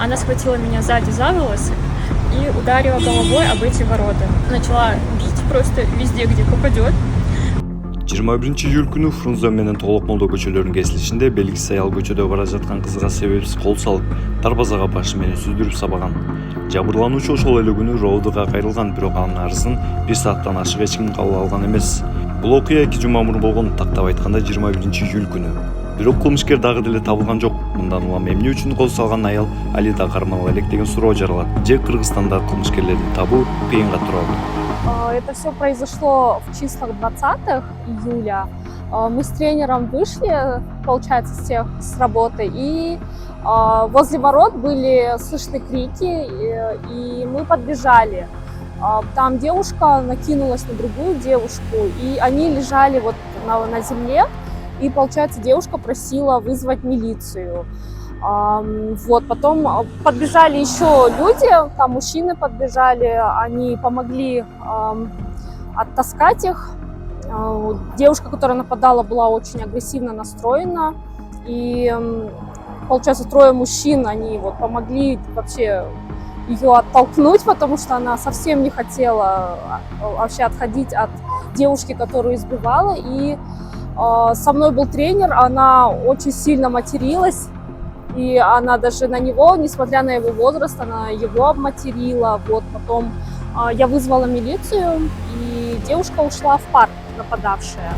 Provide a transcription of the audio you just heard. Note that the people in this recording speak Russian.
Она схватила меня сзади за волосы и ударила головой об эти ворота. Начала бить просто везде, где попадет. 21-июль күнү Фрунзе менен Толокмолдо көчөлөрүнүн кесилишинде белгисиз аял көчөдө бара жаткан кызга себепсиз кол салып, дарбазага башы менен сүздүрүп сабаган. Жабырлануучу ошол эле күнү РОВДга кайрылган, бирок анын арызын 1 сааттан ашык эч ким кабыл алган эмес. Бул окуя 2 жума мурун болгон, тактап айтканда 21-июль күнү. Бирок кылмышкер дагы деле табылган жок. Мындан улам эмне үчүн кол салган аял али да кармалган элек деген суроо жаралат. Же Кыргызстанда кылмышкерлерди табуу кыйынга турабы? Это все произошло в числах 20 июля. Мы с тренером вышли, получается, с работы, и возле ворот были слышны крики, и мы подбежали. Там девушка накинулась на другую девушку, и они лежали вот на земле, и, получается, девушка просила вызвать милицию. Вот, потом подбежали еще люди, там мужчины подбежали, они помогли оттаскать их. Девушка, которая нападала, была очень агрессивно настроена, и, получается, 3 мужчин, они вот помогли вообще ее оттолкнуть, потому что она совсем не хотела вообще отходить от девушки, которую избивала, и со мной был тренер, она очень сильно материлась. И она даже на него, несмотря на его возраст, она его обматерила. Вот, потом я вызвала милицию, и девушка ушла в парк, нападавшая.